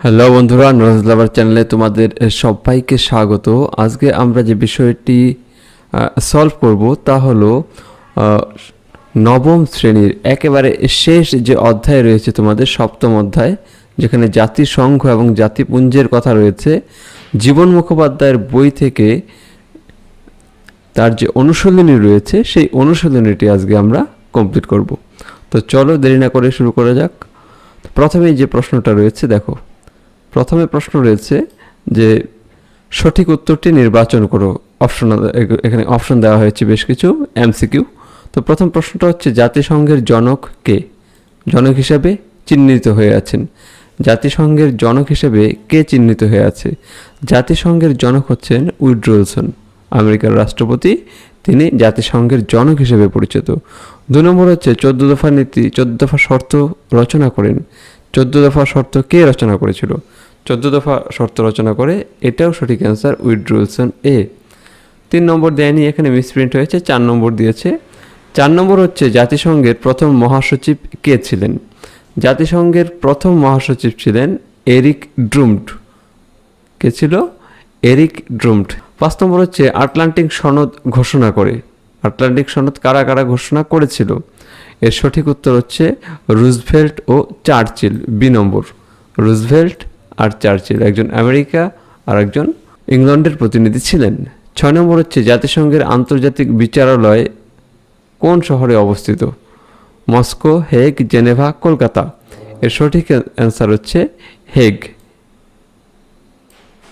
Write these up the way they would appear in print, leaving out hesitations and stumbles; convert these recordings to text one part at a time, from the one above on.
Hello বন্ধুরা, knowledge লাভার চ্যানেলে তোমাদের সবাইকে স্বাগত। আজকে আমরা যে বিষয়টি সলভ করব তা হলো নবম শ্রেণীর একেবারে শেষ যে অধ্যায় রয়েছে তোমাদের সপ্তম অধ্যায়, যেখানে জাতিসংঘ এবং জাতিপুঞ্জের কথা রয়েছে। জীবন মুখোপাধ্যায়ের বই থেকে তার যে অনুশীলনী রয়েছে সেই অনুশীলনীটি আজকে আমরা কমপ্লিট করব। তো চলো দেরি না করে শুরু করা যাক। প্রথমেই যে প্রশ্নটা রয়েছে দেখো, প্রথমে প্রশ্ন রয়েছে যে সঠিক উত্তরটি নির্বাচন করো। এখানে অপশন দেওয়া হয়েছে বেশ কিছু এমসিকিউ। তো প্রথম প্রশ্নটা হচ্ছে জাতিসংঘের জনক কে? জনক হিসেবে চিহ্নিত হয়ে আছেন। জাতিসংঘের জনক হিসেবে কে চিহ্নিত হয়ে আছে? জাতিসংঘের জনক হচ্ছেন উইড্রো উইলসন, আমেরিকার রাষ্ট্রপতি। তিনি জাতিসংঘের জনক হিসেবে পরিচিত। 2 নম্বর হচ্ছে 14 দফা নীতি, 14 দফা শর্ত রচনা করেন। 14 দফা শর্ত কে রচনা করেছিল? 14 দফা শর্ত রচনা করে, এটাও সঠিক অ্যান্সার, উইড্রো উইলসন এ। 3 নম্বর দেয়নি, এখানে মিসপ্রিন্ট হয়েছে, 4 নম্বর দিয়েছে। 4 নম্বর হচ্ছে জাতিসংঘের প্রথম মহাসচিব কে ছিলেন? জাতিসংঘের প্রথম মহাসচিব ছিলেন এরিক ড্রুমড। কে ছিল? এরিক ড্রুমড। 5 নম্বর হচ্ছে আটলান্টিক সনদ ঘোষণা করে। আটলান্টিক সনদ কারা কারা ঘোষণা করেছিল? এর সঠিক উত্তর হচ্ছে রুজভেল্ট ও চার্চিল। বি নম্বর, রুজভেল্ট আর চার্চিল, একজন আমেরিকা আর একজন ইংল্যান্ডের প্রতিনিধি ছিলেন। 6 নম্বর হচ্ছে জাতিসংঘের আন্তর্জাতিক বিচারালয় কোন শহরে অবস্থিত? Moscow, Hague, Geneva, Kolkata. এর সঠিক অ্যান্সার হচ্ছে হেগ।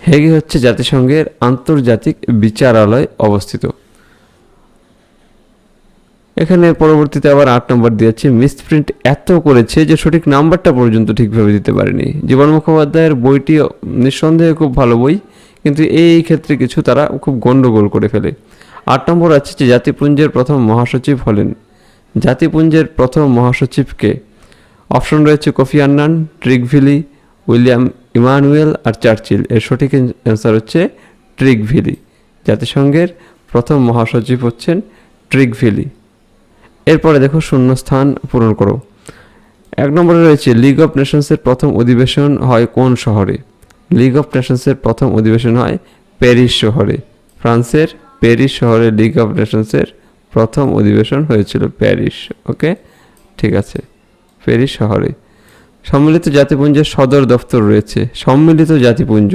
হেগে হচ্ছে জাতিসংঘের আন্তর্জাতিক বিচারালয় অবস্থিত। এখানে পরবর্তীতে আবার 8 নম্বর দিয়েছে, মিসপ্রিন্ট এত করেছে যে সঠিক নাম্বারটা পর্যন্ত ঠিকভাবে দিতে পারেনি। জীবন মুখোপাধ্যায়ের বইটি নিঃসন্দেহে খুব ভালো বই, কিন্তু এই ক্ষেত্রে কিছু তারা খুব গন্ডগোল করে ফেলে। 8 নম্বর আছে যে জাতিপুঞ্জের প্রথম মহাসচিব হলেন। জাতিপুঞ্জের প্রথম মহাসচিবকে? অপশন রয়েছে কোফি আন্নান, ট্রিগভিলি, উইলিয়াম ইমানুয়েল আর চার্চিল। এর সঠিক অ্যান্সার হচ্ছে ট্রিগভিলি। জাতিসংঘের প্রথম মহাসচিব হচ্ছেন ট্রিগভিলি। এরপরে দেখো শূন্যস্থান পূরণ করো। 1 নম্বরে রয়েছে লিগ অফ নেশনসের প্রথম অধিবেশন হয় কোন শহরে? লিগ অফ নেশনসের প্রথম অধিবেশন হয় প্যারিস শহরে। ফ্রান্সের প্যারিস শহরে লিগ অফ নেশনসের প্রথম অধিবেশন হয়েছিল, প্যারিস। ওকে, ঠিক আছে, প্যারিস শহরে। সম্মিলিত জাতিপুঞ্জের সদর দপ্তর রয়েছে। সম্মিলিত জাতিপুঞ্জ,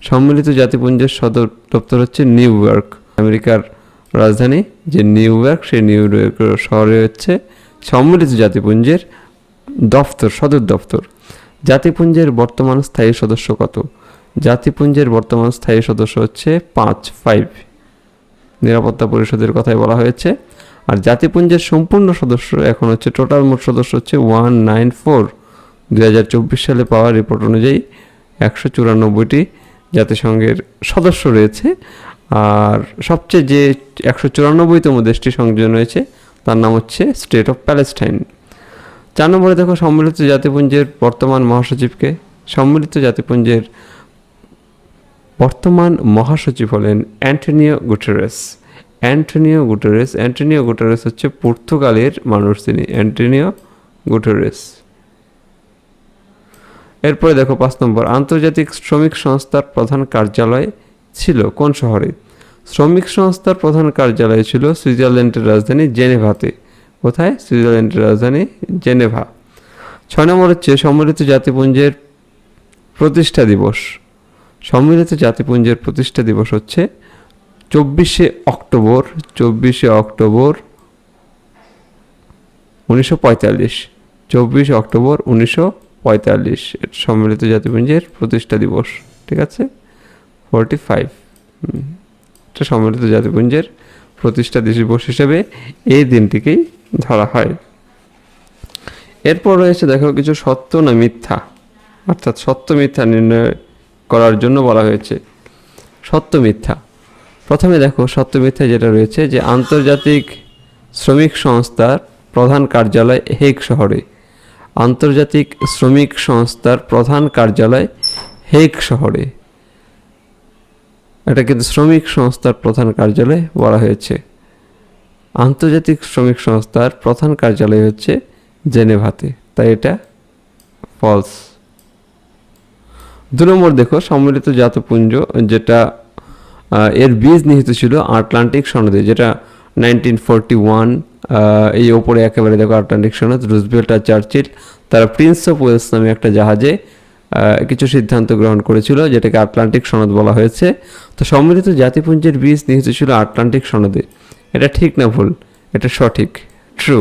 সম্মিলিত জাতিপুঞ্জের সদর দপ্তর হচ্ছে নিউ ইয়র্ক। আমেরিকার রাজধানী যে নিউ ইয়র্ক, সেই নিউ ইয়র্ক শহরে হচ্ছে সম্মিলিত জাতিপুঞ্জের দপ্তর, সদর দপ্তর। জাতিপুঞ্জের বর্তমান স্থায়ী সদস্য কত? জাতিপুঞ্জের বর্তমান স্থায়ী সদস্য হচ্ছে 5 নিরাপত্তা পরিষদের কথাই বলা হয়েছে। আর জাতিপুঞ্জের সম্পূর্ণ সদস্য এখন হচ্ছে, টোটাল মোট সদস্য হচ্ছে 194। 2024 সালে পাওয়া রিপোর্ট অনুযায়ী 194টি জাতিসংঘের সদস্য রয়েছে। আর সবচেয়ে যে 194তম দেশটি সংযোজন হয়েছে তার নাম হচ্ছে স্টেট অফ প্যালেস্টাইন। 4 নম্বরে দেখো সম্মিলিত জাতিপুঞ্জের বর্তমান মহাসচিবকে? সম্মিলিত জাতিপুঞ্জের বর্তমান মহাসচিব হলেন Antonio Guterres. Antonio Guterres, Antonio Guterres হচ্ছে পর্তুগালের মানুষ, তিনি অ্যান্টোনিও গুটেরেস। এরপরে দেখো 5 নম্বর, আন্তর্জাতিক শ্রমিক সংস্থার প্রধান কার্যালয় ছিল কোন শহরে? শ্রমিক সংস্থার প্রধান কার্যালয় ছিল সুইজারল্যান্ডের রাজধানী জেনেভাতে। কোথায়? সুইজারল্যান্ডের রাজধানী জেনেভা। 6 নম্বর হচ্ছে সম্মিলিত জাতিপুঞ্জের প্রতিষ্ঠা দিবস। সম্মিলিত জাতিপুঞ্জের প্রতিষ্ঠা দিবস হচ্ছে 24শে অক্টোবর 1945। 24 অক্টোবর 1945 সম্মিলিত জাতিপুঞ্জের প্রতিষ্ঠা দিবস, ঠিক আছে, 45। এটা সম্মিলিত জাতিপুঞ্জের প্রতিষ্ঠা দিবস হিসেবে এই দিনটিকেই ধরা হয়। এরপর রয়েছে দেখো কিছু সত্য না মিথ্যা, অর্থাৎ সত্য মিথ্যা নির্ণয় করার জন্য বলা হয়েছে। সত্য মিথ্যা, প্রথমে দেখো সত্য মিথ্যা যেটা রয়েছে যে আন্তর্জাতিক শ্রমিক সংস্থার প্রধান কার্যালয় হেগ শহরে। আন্তর্জাতিক শ্রমিক সংস্থার প্রধান কার্যালয় হেগ শহরে, এটা কিন্তু শ্রমিক সংস্থার প্রধান কার্যালয় বলা হয়েছে। আন্তর্জাতিক শ্রমিক সংস্থার প্রধান কার্যালয় হচ্ছে জেনেভাতে, তাই এটা ফলস। 2 নম্বর দেখো সম্মিলিত জাতিপুঞ্জ, যেটা এর বীজ নিহিত ছিল আটলান্টিক সনদে, যেটা 1941। এই ওপরে একেবারে দেখো আটলান্টিক সনদ, রুজভেল্ট আর চার্চিল তারা প্রিন্স অফ ওয়েলস নামে একটা জাহাজে কিছু সিদ্ধান্ত গ্রহণ করেছিল, যেটাকে আটলান্টিক সনদ বলা হয়েছে। তো সম্মিলিত জাতিপুঞ্জের বীজ নিহিত ছিল আটলান্টিক সনদে। এটা ঠিক না ভুল? এটা সঠিক, ট্রু।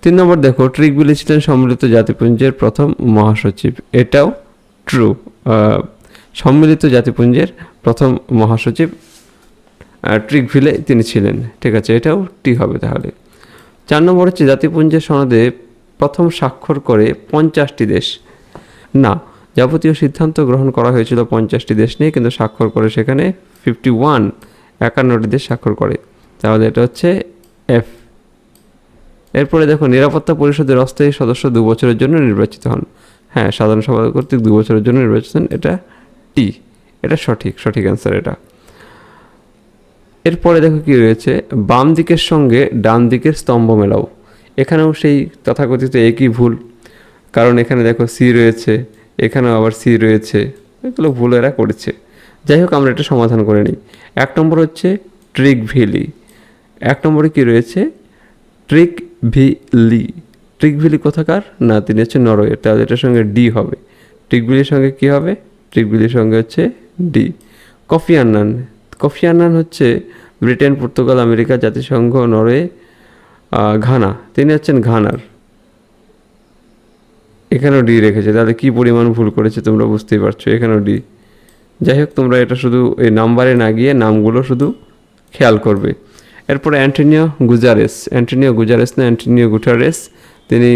3 নম্বর দেখো ট্রিগভিলি ছিলেন সম্মিলিত জাতিপুঞ্জের প্রথম মহাসচিব। এটাও ট্রু। সম্মিলিত জাতিপুঞ্জের প্রথম মহাসচিব ট্রিগভিলে তিনি ছিলেন। ঠিক আছে, এটাও টি হবে তাহলে। 4 নম্বর হচ্ছে জাতিপুঞ্জের সনদে প্রথম স্বাক্ষর করে 50টি দেশ। না, যাবতীয় সিদ্ধান্ত গ্রহণ করা হয়েছিল 50টি দেশ নিয়ে, কিন্তু স্বাক্ষর করে সেখানে 51টি দেশ স্বাক্ষর করে। তাহলে এটা হচ্ছে এফ। এরপরে দেখো নিরাপত্তা পরিষদের অস্থায়ী সদস্য 2 বছরের জন্য নির্বাচিত হন। হ্যাঁ, সাধারণ সভা কর্তৃক 2 বছরের জন্য নির্বাচিত হন, এটা টি। এটা সঠিক অ্যান্সার এটা। এরপরে দেখো কি রয়েছে, বাম দিকের সঙ্গে ডান দিকের স্তম্ভ মেলাও। এখানেও সেই তথাকথিত একই ভুল, কারণ এখানে দেখো সি রয়েছে, এখানেও আবার সি রয়েছে, এগুলো ভুল এরা করেছে। যাই হোক, আমরা এটা সমাধান করে নিই। 1 নম্বর হচ্ছে ট্রিগভিলি। 1 নম্বরে কি রয়েছে, ট্রিগভিলি কোথাকার? না, তিনি হচ্ছে নরওয়ে, তাহলে এটার সঙ্গে ডি হবে। ট্রিগভিলির সঙ্গে কি হবে? ট্রিগভিলির সঙ্গে হচ্ছে ডি। কফি আন্নান হচ্ছে ব্রিটেন, পর্তুগাল, আমেরিকা, জাতিসংঘ, নরওয়ে, ঘানা। তিনি হচ্ছেন ঘানার। এখানেও ডি রেখেছে, তাহলে কি পরিমাণ ভুল করেছে তোমরা বুঝতেই পারছো। এখানেও ডি। যাই হোক, তোমরা এটা শুধু এই নাম্বারে না গিয়ে নামগুলো শুধু খেয়াল করবে। এরপরে অ্যান্টোনিও গুটারেস, তিনি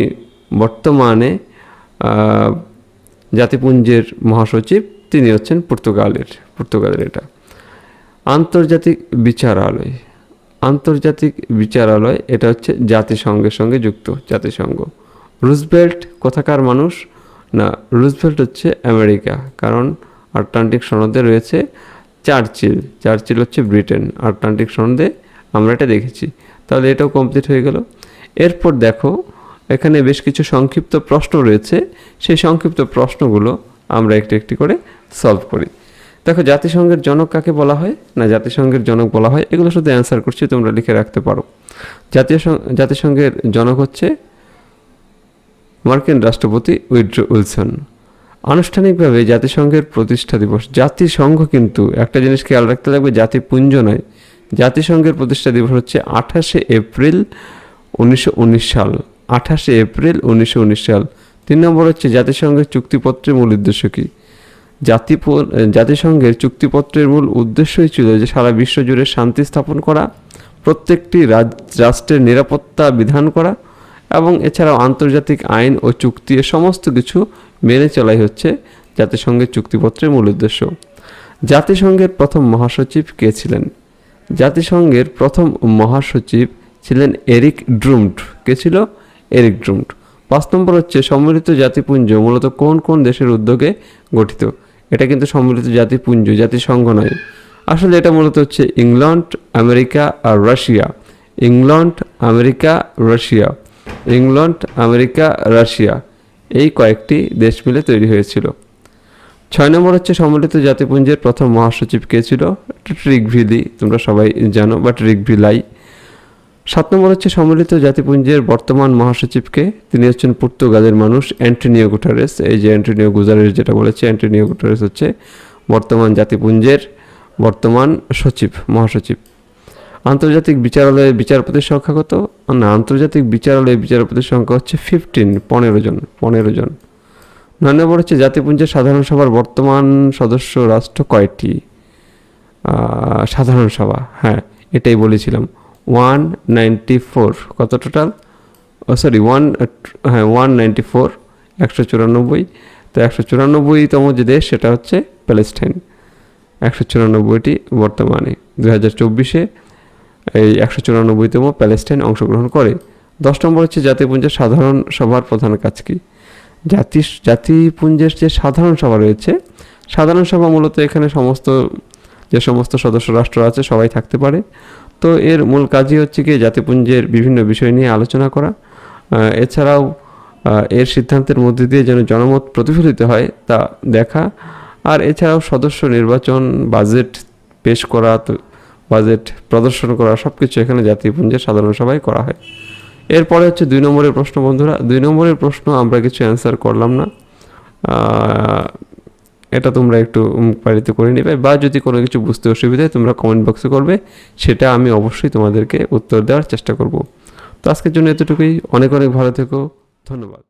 বর্তমানে জাতিপুঞ্জের মহাসচিব। তিনি হচ্ছেন পর্তুগালের এটা। আন্তর্জাতিক বিচারালয় এটা হচ্ছে জাতিসংঘের সঙ্গে যুক্ত, জাতিসংঘ। রুজভেল্ট কোথাকার মানুষ? না, রুজভেল্ট হচ্ছে আমেরিকা, কারণ আটলান্টিক সনদে রয়েছে চার্চিল হচ্ছে ব্রিটেন। আটলান্টিক সনদে আমরা এটা দেখেছি। তাহলে এটাও কমপ্লিট হয়ে গেল। এরপর দেখো এখানে বেশ কিছু সংক্ষিপ্ত প্রশ্ন রয়েছে, সেই সংক্ষিপ্ত প্রশ্নগুলো আমরা একটি করে সলভ করি। দেখো জাতিসংঘের জনক কাকে বলা হয়? না, জাতিসংঘের জনক বলা হয়, এগুলো শুধু অ্যান্সার করছি, তোমরা লিখে রাখতে পারো। জাতিসংঘের জনক হচ্ছে মার্কিন রাষ্ট্রপতি উইড্রো উইলসন। আনুষ্ঠানিকভাবে জাতিসংঘের প্রতিষ্ঠা দিবস। জাতিসংঘ কিন্তু একটা জিনিস খেয়াল রাখতে লাগবে, জাতিপুঞ্জ নয়। জাতিসংঘের প্রতিষ্ঠা দিবস হচ্ছে 28শে এপ্রিল 1919 সাল। 28শে এপ্রিল 1919 সাল। 3 নম্বর হচ্ছে জাতিসংঘের চুক্তিপত্রের মূল উদ্দেশ্য কী? জাতিসংঘের চুক্তিপত্রের মূল উদ্দেশ্যই ছিল যে সারা বিশ্ব জুড়ে শান্তি স্থাপন করা, প্রত্যেকটি রাষ্ট্রের নিরাপত্তা বিধান করা, এবং এছাড়াও আন্তর্জাতিক আইন ও চুক্তি এ সমস্ত কিছু মেনে চলাই হচ্ছে জাতিসংঘের চুক্তিপত্রের মূল উদ্দেশ্য। জাতিসংঘের প্রথম মহাসচিব কে ছিলেন? জাতিসংঘের প্রথম মহাসচিব ছিলেন এরিক ড্রুমট। কে ছিল? এরিক ড্রুমট। 5 নম্বর হচ্ছে সম্মিলিত জাতিপুঞ্জ মূলত কোন দেশের উদ্যোগে গঠিত? এটা কিন্তু সম্মিলিত জাতিপুঞ্জ, জাতিসংঘ নয়। আসলে এটা মূলত হচ্ছে ইংল্যান্ড, আমেরিকা আর রাশিয়া। ইংল্যান্ড, আমেরিকা, রাশিয়া এই কয়েকটি দেশ মিলে তৈরি হয়েছিল। 6 নম্বর হচ্ছে সম্মিলিত জাতিপুঞ্জের প্রথম মহাসচিব কে ছিল? ট্রিগভিলি, তোমরা সবাই জানো, বা ট্রিগভিলাই। 7 নম্বর হচ্ছে সম্মিলিত জাতিপুঞ্জের বর্তমান মহাসচিবকে? তিনি হচ্ছেন পর্তুগালের মানুষ, অ্যান্টোনিও গুটারেস। এই যে অ্যান্টোনিও গুটারেস যেটা বলেছে, অ্যান্টোনিও গুটারেস হচ্ছে বর্তমান জাতিপুঞ্জের বর্তমান মহাসচিব। আন্তর্জাতিক বিচারালয়ে বিচারপতির সংখ্যা কত? না, আন্তর্জাতিক বিচারালয়ে বিচারপতির সংখ্যা হচ্ছে 15 জন। 9 নম্বর হচ্ছে জাতিপুঞ্জের সাধারণ সভার বর্তমান সদস্য রাষ্ট্র কয়টি? সাধারণ সভা, হ্যাঁ এটাই বলেছিলাম, 194। কত টোটাল? 194, 194। তো 194তম যে দেশ সেটা হচ্ছে প্যালেস্টাইন। 194টি বর্তমানে 2024-এ এই 194তম প্যালেস্টাইন অংশগ্রহণ করে। 10 নম্বর হচ্ছে জাতিপুঞ্জের সাধারণ সভার প্রধান কাজ কি? জাতিপুঞ্জের যে সাধারণ সভা রয়েছে, সাধারণ সভা মূলত এখানে যে সমস্ত সদস্য রাষ্ট্র আছে সবাই থাকতে পারে। তো এর মূল কাজই হচ্ছে কি জাতিপুঞ্জের বিভিন্ন বিষয় নিয়ে আলোচনা করা, এছাড়াও এর সিদ্ধান্তের মধ্যে দিয়ে যেন জনমত প্রতিফলিত হয় তা দেখা, আর এছাড়াও সদস্য নির্বাচন, বাজেট পেশ করা, বাজেট প্রদর্শন করা সব কিছু এখানে জাতীয় পুঞ্জের সাধারণ সভায় করা হয়। এরপরে হচ্ছে 2 নম্বরের প্রশ্ন বন্ধুরা। 2 নম্বরের প্রশ্ন আমরা কিছু অ্যান্সার করলাম না, এটা তোমরা একটু বাড়িতে করে নেবে, বা যদি কোনো কিছু বুঝতে অসুবিধা হয় তোমরা কমেন্ট বক্সে করবে, সেটা আমি অবশ্যই তোমাদেরকে উত্তর দেওয়ার চেষ্টা করব। তো আজকের জন্য এতটুকুই। অনেক অনেক ভালো থেকো, ধন্যবাদ।